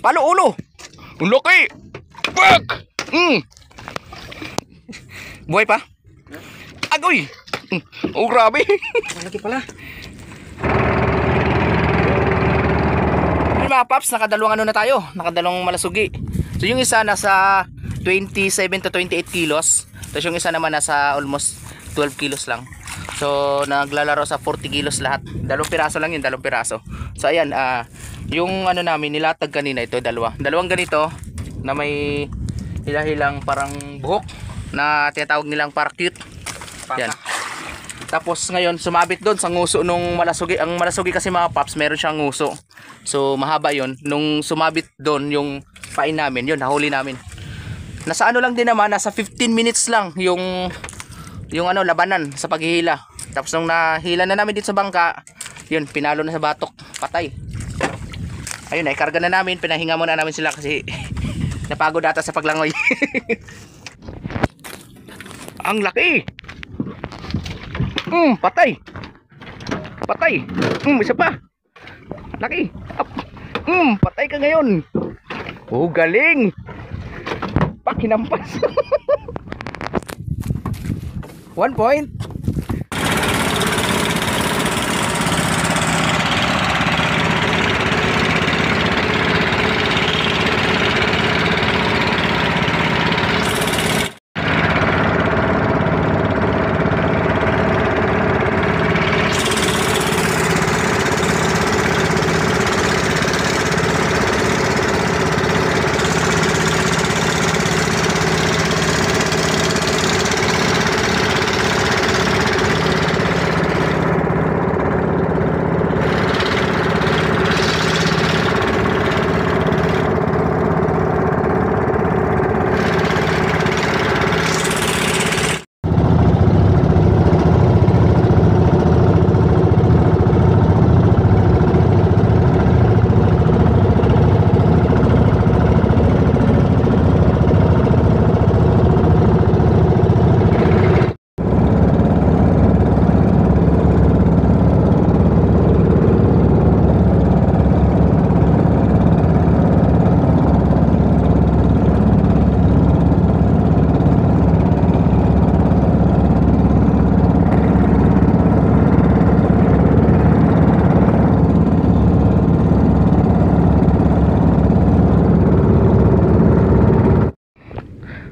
Palo ulo. Ang laki. Pag. Buhay pa? Agoy. Oh, grabe. Malaki pala. Mga paps, nakadalawang ano na tayo, nakadalawang malasugi. So yung isa nasa 27 to 28 kilos, tapos yung isa naman nasa almost 12 kilos lang. So naglalaro sa 40 kilos lahat. Dalawang piraso lang yun, dalawang piraso. So ayan, yung ano namin nilatag kanina, ito dalawang ganito na may hilahilang parang buhok na tinatawag nilang parakeet. Yan. Tapos ngayon sumabit doon sa nguso nung malasugi. Ang malasugi kasi mga paps, meron siyang nguso. So mahaba yon. Nung sumabit doon yung pain namin, yun nahuli namin. Nasa ano lang din naman, nasa 15 minutes lang yung ano labanan sa paghihila. Tapos nung nahila na namin dito sa bangka, yun pinalo na sa batok, patay. Ayun, naikarga na namin, pinahinga muna namin sila kasi napagod ata sa paglangoy. Ang laki. Patay. Patay. Isa pa. Laki. Patay ka ngayon. Oh, galing. Pakinampas. 1 point.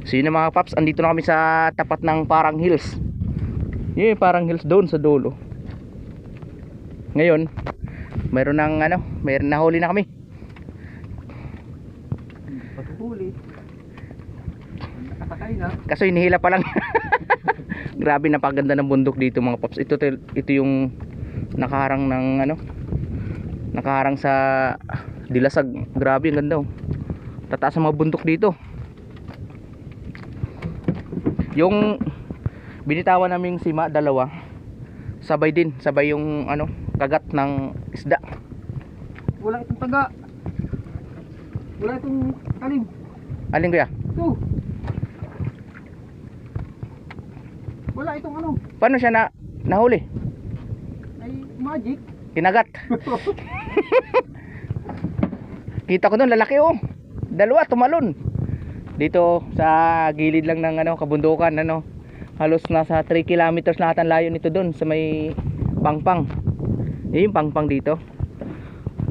So yun na mga paps, andito na kami sa tapat ng Parang Hills. Yun, Parang Hills doon sa dulo. Ngayon, mayroon ng ano, mayroon nahuli na kami. Patuhuli. Nakasakay na. Kaso hinihila pa lang. Grabe, napaganda ng bundok dito mga paps. Ito yung nakaharang ng ano, nakaharang sa Dilasag. Grabe, ang ganda oh. Tataas ang mga bundok dito. Yung binitawan naming sima, dalawa, sabay din, sabay yung ano, kagat ng isda. Wala itong taga. Wala itong talim. Alin kaya? Ito. Wala itong ano. Paano siya nahuli? Ay magic. Kinagat. Kita ko doon, lalaki oh. Dalawa tumalon. Dito sa gilid lang ng ano, kabundukan ano. Halos nasa 3 kilometers lahat ang layo nito doon sa may Pangpang. Yung Pangpang dito.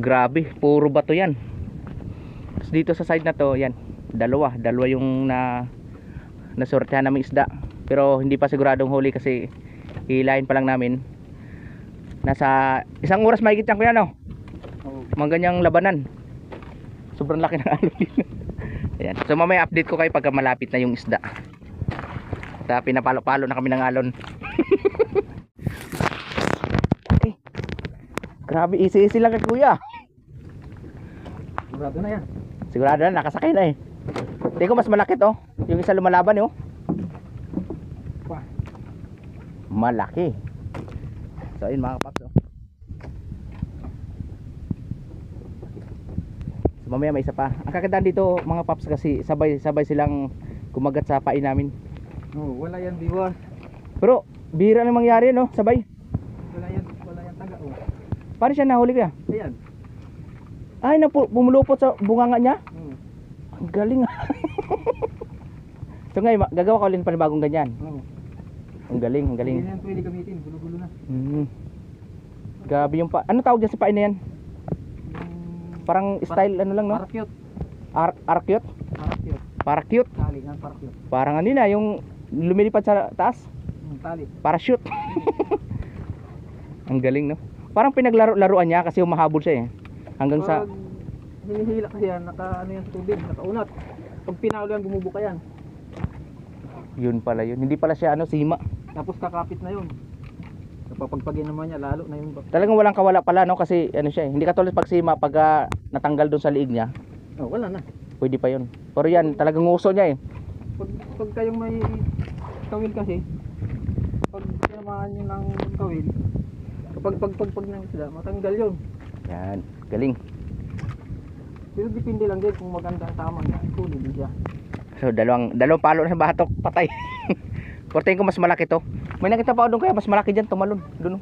Grabe, puro bato 'yan. Tapos dito sa side na to, yan, dalawa yung nasortehan naming isda. Pero hindi pa siguradong huli kasi hilahin pa lang namin. Nasa 1 oras mahigit yan, kuya, no? Mga ganyang labanan. Sobrang laki ng alon dito. Ayan. So mamaya update ko kayo pagka malapit na yung isda. At pinapalo-palo na kami ng alon. Okay. Grabe, easy lang kay kuya. Sigurado na yan. Sigurado na, nakasakay na eh. Tingnan ko mas malaki to. Yung isa lumalaban eh oh. Malaki. So ayun mga kapaps oh. So mamaya may isa pa. Ang kakandaan dito mga paps kasi sabay silang kumagat sa pain namin. Oh, wala yan biwas. Pero bihira na mangyari no, sabay. Wala yan taga oh. Paano siya nahuli kaya? Ayan. Ay, pumulupot sa bunganga niya. Hmm. Ang galing ah. So ngayon, gagawa ko ulit ng panibagong ganyan. Oo. Ang galing, ang galing. Hindi na yan pwede gamitin, gulo-gulo na. Grabe yung ano tawag dyan sa pain na yan? Parang style ano lang, no? Parakyot. Arkyot? Parakyot. Parakyot? Tali nga, parakyot. Parang ano na, yung lumilipad sa taas? Tali. Parachute. Ang galing, no? Parang pinaglaro-laruan niya kasi humahabol siya eh. Hanggang sa... Pag hinihila kasi yan, ano yan sa tubig, nakaunat. Pag pinaulo yan, bumubuka yan. Yun pala yun. Hindi pala siya ano, sima. Tapos kakapit na yun. Kapagpagin naman niya, lalo na yun. Talagang walang kawala pala, no? Kasi ano siya eh. Hindi katulad pag sima, pag natanggal doon sa liig niya, Oh, wala na. pwede pa yun. Pero yan, talagang nguso niya eh. Pag kayong may kawil kasi, pag tinamaan nyo ng kawil, kapag pag ng isda, matanggal yun. Yan, galing. Pero depende lang din kung maganda ang tama niya, tuloy din siya. So dalawang palo na batok, patay. Portayin ko mas malaki to. May nakita pa ako doon kaya mas malaki dyan, tumalon. Doon.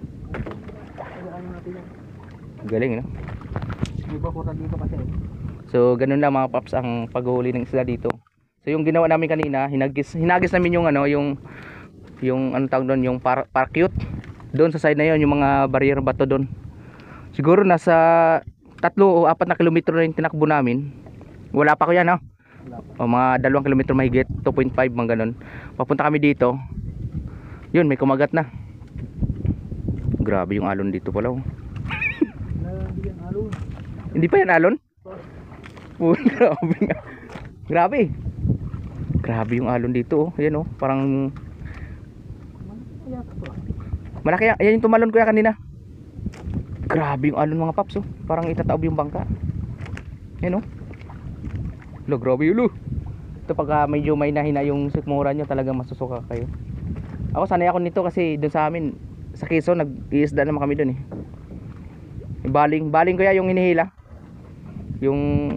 Kaya ano natin yan. Galing, no? May bakura dito kasi. So ganun lang mga paps ang paghuli ng isda dito. So yung ginawa namin kanina, hinagis namin yung ano, yung ano tawag doon, yung parakyut. Doon sa side na yon, yung mga barrier bato doon. Siguro nasa 3 o 4 na kilometro na yung tinakbo namin. Wala pa ko yan, no? O mga 2 kilometro mahigit, 2.5 mga ganun. Papunta kami dito. Yun, may kumagat na. Grabe yung alon dito pala, oh. Hindi yan alon. Hindi pa yan alon? Grabe nga. Grabe. Grabe yung alon dito, oh. Ayan, oh. Parang malaki yan. Ayan yung tumalon ko yan kanina. Grabe yung alon mga paps, oh. Parang itataob yung bangka. Ayan, oh. Lo, grabe yun, oh. Ito pagka medyo may nahina yung sikmura nyo, talagang masusuka kayo. Ako sanay ako nito kasi doon sa amin sa Quezon nag-iisda naman kami doon eh. Baling ko ya yung hinihila. Yung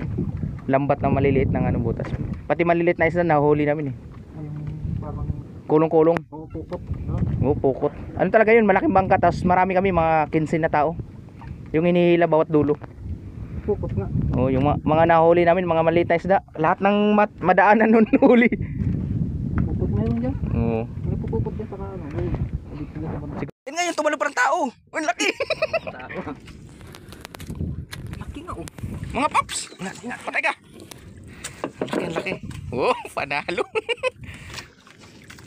lambat na maliliit ng anong butas. Pati maliliit na isda nahuli namin eh. Yung parang Kulong-kulong. pukot. Oh, pukot. Ano talaga yun, malaking bangka tapos marami kami mga 15 na tao. Yung hinihila bawat dulo. Pukot nga. Oh, yung mga nahuli namin, mga maliit na isda, lahat ng madaanan nun huli. Pukot meron dyan. Oo. May pupukot dyan sa ano. Yan nga yung tumalo parang tao. Oh, laki. Laki nga oh. Mga paps, patay ka. Laki. Oh, panalo.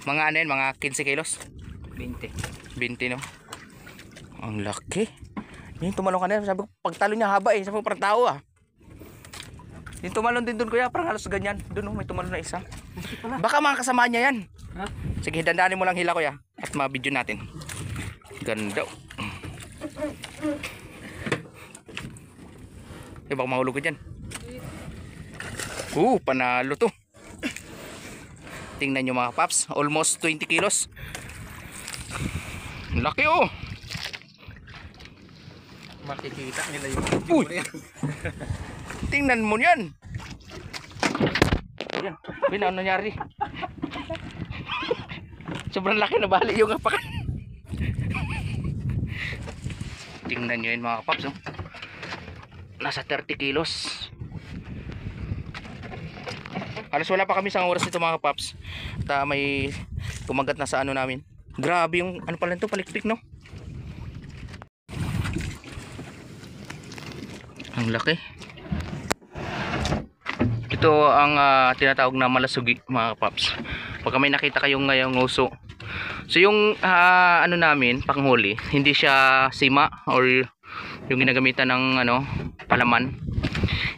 Mga ano yan, mga 15 kilos. 20. 20, no? Ang laki. Yung tumalon kanina, sabi ko, pagtalo niya haba eh. Sabi ko, parang tao ah. Yung tumalon din doon kuya, parang halos ganyan. Doon, may tumalon na isa. Baka mga kasama niya yan. Ha? Sige, dandaanin mo lang hila kuya. At ma-video natin. Ganda. Eh, baka mahulog ka dyan. Panalo to. Tingnan nyo mga paps. Almost 20 kilos. Laki oh. Makikita nila yung Uy! Tingnan mo yan. Yan. Uy, ano nangyari? Sobrang laki na bali yung apakan. Tingnan nyo yun mga paps. Oh. Nasa 30 kilos. Halos wala pa kami sa oras nito mga paps. At may kumagat na sa ano namin. Grabe yung ano pala ito, palikpik no? Ang laki. Ito ang tinatawag na malasugi mga paps. Pagka may nakita kayong ngayong nguso. So yung ano namin panghuli, hindi siya sima or yung ginagamitan ng ano palaman.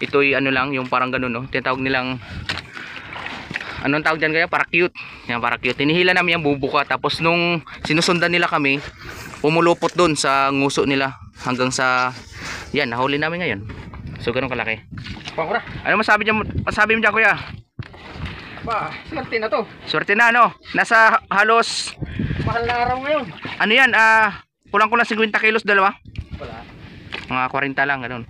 Ito'y ano lang, yung parang ganun no. Tinatawag nilang anong tawag dyan kaya? Parakyut. Yan, parakyut. Tinihila namin yung bubuka. Tapos nung sinusundan nila kami, pumulupot doon sa nguso nila. Hanggang sa, yan, nahuli namin ngayon. So, ganun kalaki. Pangura. Ano masabi mo dyan, kuya? Ba, swerte na to. Swerte na, no? Nasa halos, Mahal na araw ngayon. ano yan, kulang-kulang 50 kilos, dalawa. Wala. Mga 40 lang, ganun.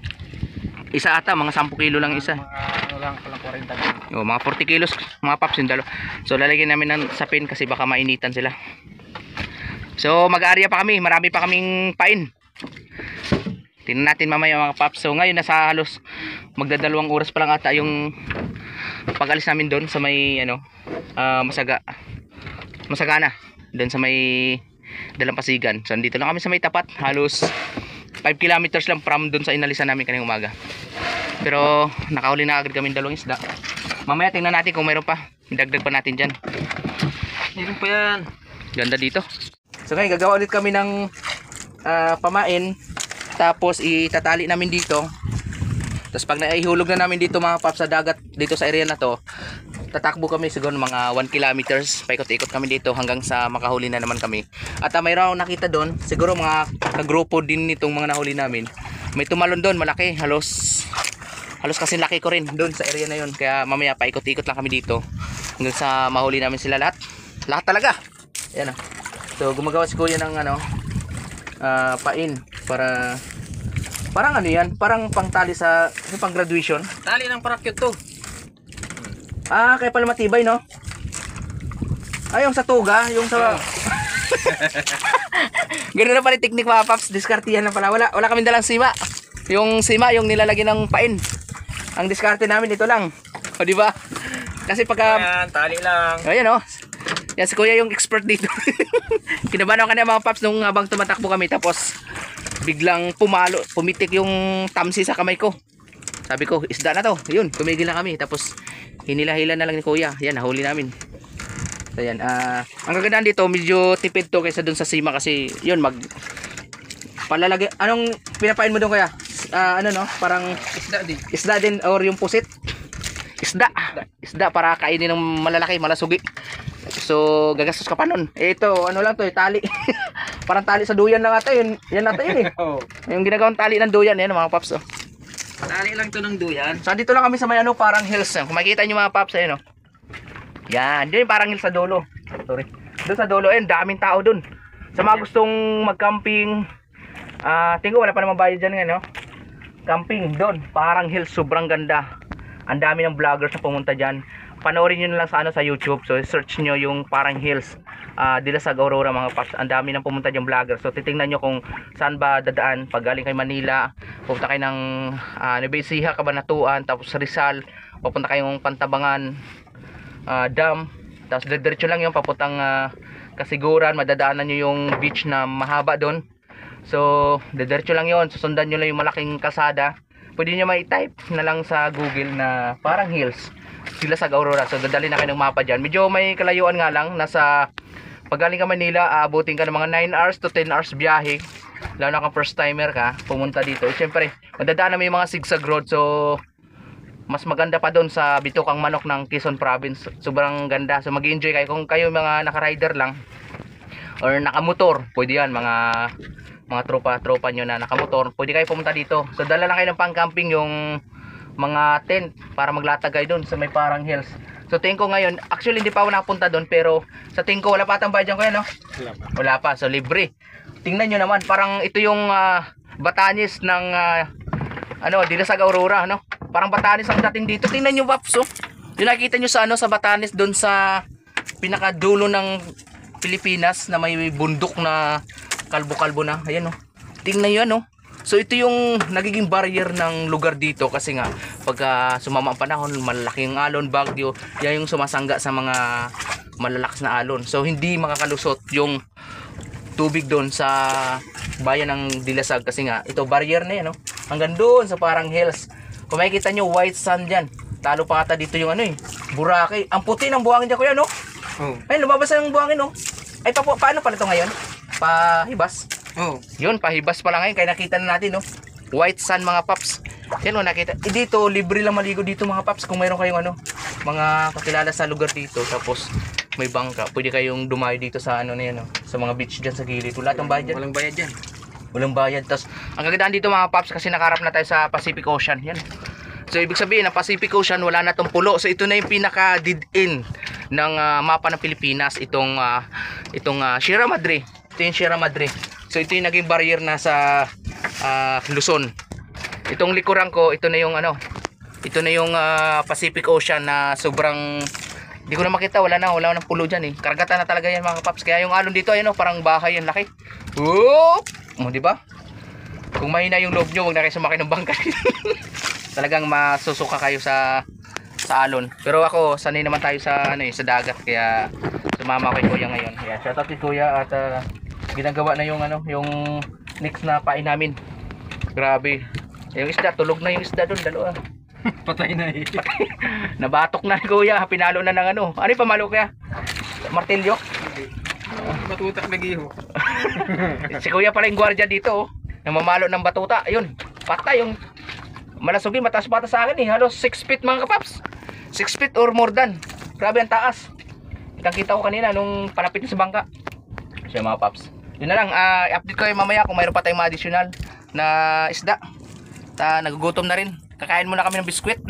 Isa ata, mga 10 kilo lang isa. Ano lang, palang 40 lang. O, mga 40 kilos, mga paps yung dalawa. So, lalagyan namin ng sapin kasi baka mainitan sila. So, mag-aarya pa kami. Marami pa kaming pain. Tingnan natin mamaya mga paps. So ngayon nasa halos magdadalawang oras pa lang ata yung pag-alis namin doon sa may ano, Masagana, doon sa may Dalampasigan. So dito lang kami sa may tapat, halos 5 kilometers lang from doon sa inalisan namin kanina umaga. Pero nakahuli na agad kami dalawang isda. Mamaya tingnan natin kung mayroon pa. Idagdag pa natin dyan. Meron pa yan. Ganda dito. So ngayon gagawa ulit kami ng pamain. Tapos itatali namin dito. Tapos pag naihulog na namin dito mga paps sa dagat, dito sa area na to, tatakbo kami siguro mga 1 kilometers. Paikot-ikot kami dito hanggang sa makahuli na naman kami. At mayroon akong nakita doon, siguro mga kagrupo din nitong mga nahuli namin. May tumalon doon, malaki, halos kasi laki ko rin doon sa area na yun. Kaya mamaya paikot-ikot lang kami dito hanggang sa mahuli namin sila lahat. Lahat talaga. Ayan o. So gumagawa si kuya ng ano, pain para parang ano yan, parang pangtali sa pang graduation. Tali ng parakyut to. Kaya pala matibay, no? Yung sa tuga, yung sa Ganun na pala yung technique mga paps, diskartihan na pala. Wala kaming dalang sima. Yung sima, yung nilalagyan ng pain. Ang diskarte namin ito lang. O di ba? Kasi pagka Ayan, tali lang. ayan o. Yan si kuya yung expert dito. Kinabahan ako kanina mga paps nung habang tumatakbo kami, tapos biglang pumitik yung tamsi sa kamay ko. Sabi ko, isda na to. Yun, tumigil na kami. Tapos hinila-hila na lang ni kuya. Yan, nahuli namin. So yan, ang kagandaan dito, medyo tipid to kaysa dun sa sima kasi yun, palalagay. Anong pinapain mo doon kuya? Ano no? Parang isda din or yung pusit? Isda para kainin ng malalaki, malasugi. So gagastos ka pa nun. Ito, ano lang to, tali. Parang tali sa duyan lang ata yun. Yan ata yun eh. Yung ginagawang tali ng duyan, yan mga paps. Oh. Tali lang to ng duyan. So dito lang kami sa may ano, parang hills. Kung makikita nyo mga paps, ayun oh. Yan, yun yung parang hills sa dulo. Sorry. Doon sa dulo, ayun, daming tao dun. Sa mga gustong mag-camping, tingko wala pa naman bayad dyan ngayon, no? Camping doon, parang hills, sobrang ganda. Ang dami ng vloggers na pumunta dyan. Panoorin nyo na lang sa ano, sa YouTube. So search nyo yung parang hills, Dilasag, Aurora mga paps. Ang dami nang pumunta dyan vloggers. So titingnan nyo kung saan ba dadaan. Pag galing kay Manila, pupunta kayo ng Nueva Ecija, Cabanatuan, tapos Rizal, pupunta kayong Pantabangan Dam, tapos diretso lang yung papuntang Kasiguran. Madadaanan nyo yung beach na mahaba doon. So diretso lang yon, susundan nyo lang yung malaking kalsada. Pwede nyo may-type na lang sa Google na parang hills, Dilasag, Aurora. So dadali na kayo ng mapa dyan. Medyo may kalayuan nga lang. Nasa pag galing ka Manila, aabutin ka ng mga 9 hours to 10 hours biyahe. Lalo na kung first timer ka pumunta dito. Siyempre madadaan na may mga zigzag road. So mas maganda pa doon sa Bitukang Manok ng Quezon Province. Sobrang ganda. So mag-enjoy kayo. Kung kayo mga naka-rider lang or nakamotor, pwede yan. Mga tropa nyo na nakamotor, pwede kayo pumunta dito. So dala lang kayo ng pang-camping, yung mga tent para maglatag kayo doon sa may parang hills. So tingin ko ngayon, actually hindi pa ako nakapunta doon, pero sa tingin ko wala pa atang bayad dyan kuya, no? Wala pa. So libre. Tingnan nyo naman, parang ito yung Batanes ng Dilasag, Aurora, no? Parang Batanes ang dating dito. Tingnan nyo, Paps, oh. Yung nakikita nyo sa sa Batanes, doon sa pinakadulo ng Pilipinas na may bundok na kalbo-kalbo na. Ayan oh. Tingnan nyo oh. So ito yung nagiging barrier ng lugar dito kasi nga pag sumama ang panahon, malaking alon, bagyo, yan yung sumasangga sa mga malalakas na alon. So hindi makakalusot yung tubig doon sa bayan ng Dilasag kasi nga ito barrier na yan oh. Hanggang doon sa parang hills. Kung makikita nyo, white sand dyan. Talo pa ata dito yung Boracay. Ang puti ng buhangin dyan kuya, no? Oh. Ay, lumabas na yung buhangin, no? Ay, paano pala ito ngayon? Pahibas? Oh. Yun, pahibas pala ngayon. Kaya nakita na natin, no? White sand mga paps. Yan o, nakita. Dito, libre lang maligo dito mga paps. Kung mayroon kayong mga kakilala sa lugar dito. Tapos, may bangka. Pwede kayong dumayo dito sa na yan, no? Sa mga beach dyan sa gilid. Wala tong bayad dyan. Walang bayad dyan. Walang bayad. Tapos, ang kagandaan dito mga paps kasi nakarap na tayo sa Pacific Ocean. Yan. So, ibig sabihin, na Pacific Ocean, wala na tong pulo. So, ito na yung pinaka-dead end ng mapa ng Pilipinas. Itong Sierra Madre. Ito yung Sierra Madre. So, ito yung naging barrier na sa Luzon. Itong likuran ko, ito na yung ito na yung Pacific Ocean na sobrang hindi ko na makita, wala na pulo dyan eh. Karagatan na talaga yan mga paps. Kaya yung alon dito, ayun parang bahay yan laki. Whoop! Mo, di ba? Kung mahina yung loob nyo, huwag na kayo sumakay ng bangka. Talagang masusuka kayo sa alon. Pero ako, sanay naman tayo sa sa dagat, kaya sumama kay Kuya ngayon. Yan, shout out kay Kuya at ginagawa na yung yung next na pain namin. Grabe. Yung isda, tulog na yung isda doon, dalawa. Patay na eh. Nabatok na Kuya, pinalo na ng ano yung pamalo Kuya? Martilyo? Batutak nagiho. Si Kuya pala yung gwardiya dito, namamalo ng batuta. Ayun, patay yung malasugi, mataas bata sa akin eh. Halos 6 feet mga kapaps. 6 feet or more than. Grabe ang taas. Kitang-kita ko kanina nung palapit sa bangka. Siya mga paps. Yun na lang, i-update ko kayo mamaya kung mayroon pa tayong mga additional na isda. Nagugutom na rin. Kakain muna kami ng biskwit.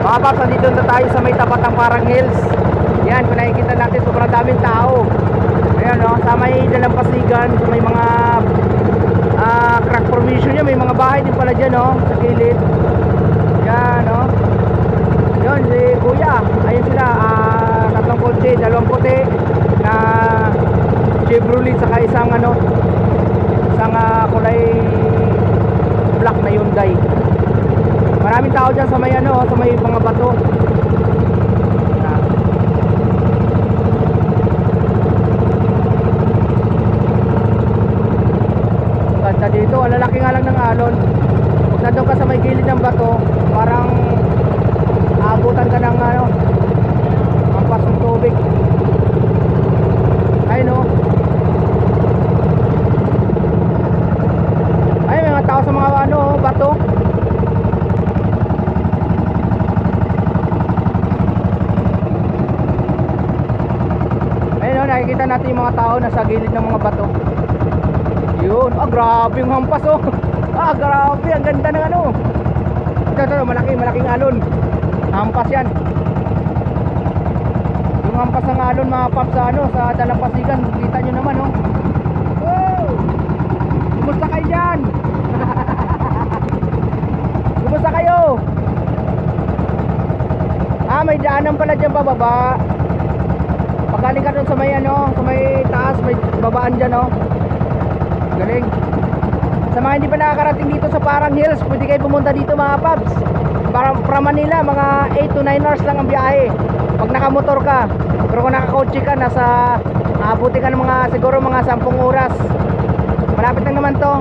Mga paps, nandito na tayo sa may tapat ng Parang Hills. Yan, kung nakikita natin, sobrang daming tao. Ayan o, sa may dalampasigan, sa may mga crack formation niya, may mga bahay din pala dyan o, sa gilid. Yan o. Yun, si Kuya, ayun sila, tatlong kotse, dalawang puti na Chevrolet, saka isang kulay black na Hyundai. Maraming tao dyan sa may sa may mga bato. Ganda dito, lalaki nga lang ng alon. Pag nandun ka sa may gilid ng bato, parang aabutan ka ng ampas ng tubig. Ayun o. Ay, may mga tao sa mga bato. Nakikita natin yung mga tao nasa gilid ng mga bato. Yun, grabe yung hampas oh. Grabe, ang ganda ng ito, malaking alon. Hampas yan. Yung hampas ng alon mga paps sa dalampasigan, kita nyo naman oh. Wow! Kumusta kayo dyan? Kumusta kayo? May daanan pala dyan pababa. Pagaling ka doon sa may sa may taas, may babaan dyan Galing. Sa mga hindi pa nakakarating dito sa Parang Hills, pwede kayo pumunta dito mga paps. From Manila, mga 8 to 9 hours lang ang biyahe pag nakamotor ka. Pero kung nakakotse ka, abuti ka ng siguro mga 10 oras. Malapit lang naman to.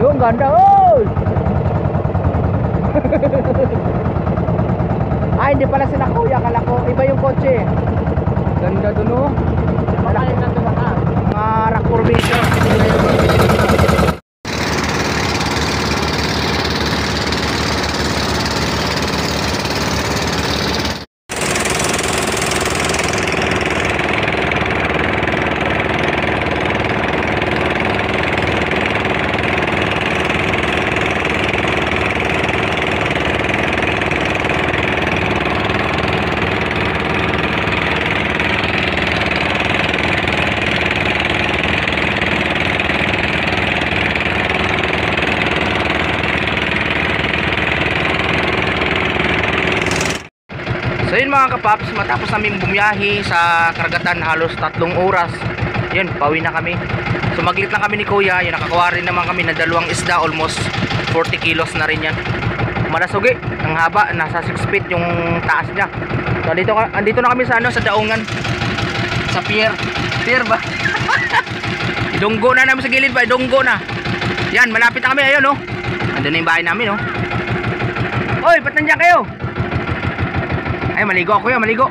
Yung ganda, oh! Hindi pala sila Kuya, kala ko iba yung kotse. Ganda dun oh. Malaki na dun mga rock formation. So yun mga kapaps, matapos namin bumiyahe sa karagatan halos 3 oras, yun, pauwi na kami. So maglit lang kami ni kuya, yun, nakakuha rin naman kami na 2 isda, almost 40 kilos na rin yan. Malasugi, ang haba, nasa 6 feet yung taas niya. So andito na kami sa ano, sa daungan, sa pier ba? Idunggo na namin sa gilid ba, idunggo na. Yan, malapit na kami, ayun oh. Andun na yung bahay namin oh. Oy, ba't nandiyan kayo? Ay, maligo ako yan, maligo.